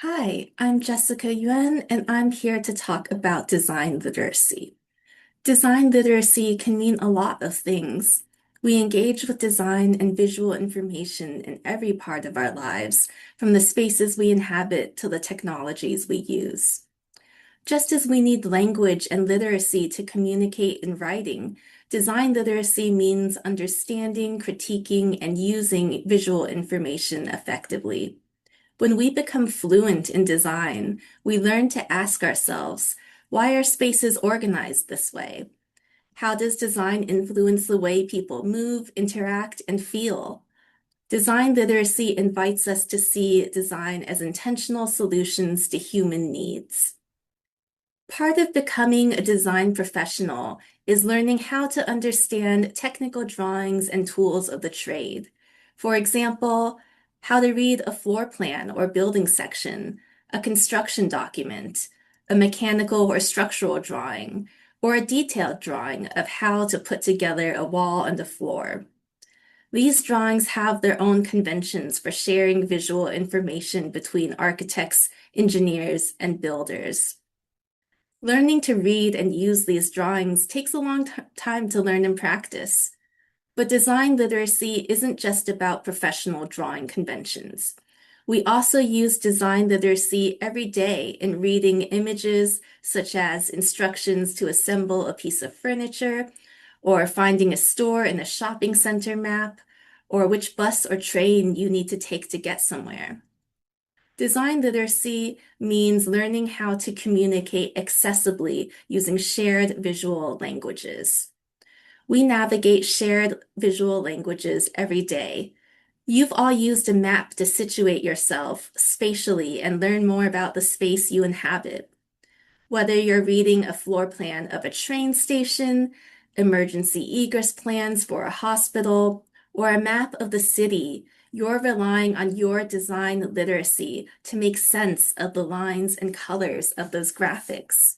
Hi, I'm Jessica Yuan, and I'm here to talk about design literacy. Design literacy can mean a lot of things. We engage with design and visual information in every part of our lives, from the spaces we inhabit to the technologies we use. Just as we need language and literacy to communicate in writing, design literacy means understanding, critiquing, and using visual information effectively. When we become fluent in design, we learn to ask ourselves, why are spaces organized this way? How does design influence the way people move, interact, and feel? Design literacy invites us to see design as intentional solutions to human needs. Part of becoming a design professional is learning how to understand technical drawings and tools of the trade. For example, how to read a floor plan or building section, a construction document, a mechanical or structural drawing, or a detailed drawing of how to put together a wall and a floor. These drawings have their own conventions for sharing visual information between architects, engineers, and builders. Learning to read and use these drawings takes a long time to learn and practice. But design literacy isn't just about professional drawing conventions. We also use design literacy every day in reading images, such as instructions to assemble a piece of furniture, or finding a store in a shopping center map, or which bus or train you need to take to get somewhere. Design literacy means learning how to communicate accessibly using shared visual languages. We navigate shared visual languages every day. You've all used a map to situate yourself spatially and learn more about the space you inhabit. Whether you're reading a floor plan of a train station, emergency egress plans for a hospital, or a map of the city, you're relying on your design literacy to make sense of the lines and colors of those graphics.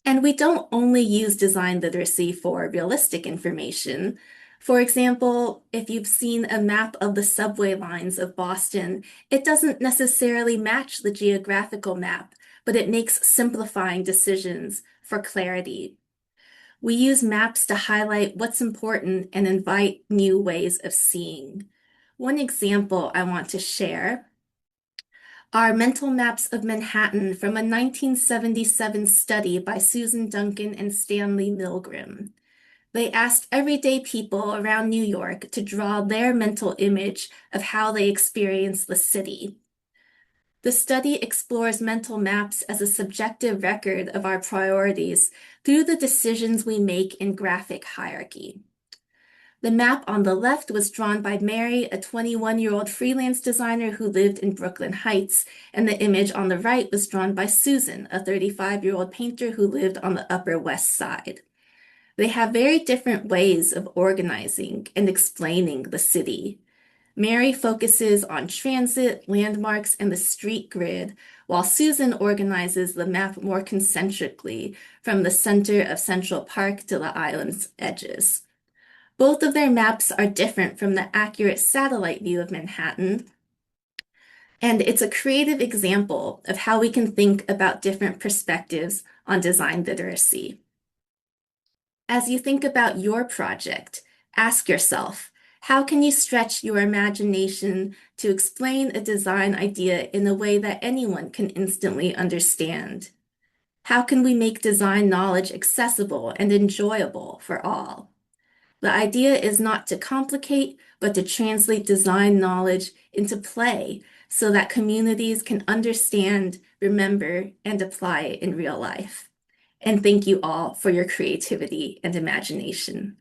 And we don't only use design literacy for realistic information. For example, if you've seen a map of the subway lines of Boston, it doesn't necessarily match the geographical map, but it makes simplifying decisions for clarity. We use maps to highlight what's important and invite new ways of seeing. One example I want to share are mental maps of Manhattan from a 1977 study by Susan Duncan and Stanley Milgram. They asked everyday people around New York to draw their mental image of how they experience the city. The study explores mental maps as a subjective record of our priorities through the decisions we make in graphic hierarchy. The map on the left was drawn by Mary, a 21-year-old freelance designer who lived in Brooklyn Heights, and the image on the right was drawn by Susan, a 35-year-old painter who lived on the Upper West Side. They have very different ways of organizing and explaining the city. Mary focuses on transit, landmarks, and the street grid, while Susan organizes the map more concentrically from the center of Central Park to the island's edges. Both of their maps are different from the accurate satellite view of Manhattan, and it's a creative example of how we can think about different perspectives on design literacy. As you think about your project, ask yourself, how can you stretch your imagination to explain a design idea in a way that anyone can instantly understand? How can we make design knowledge accessible and enjoyable for all? The idea is not to complicate, but to translate design knowledge into play so that communities can understand, remember, and apply it in real life. And thank you all for your creativity and imagination.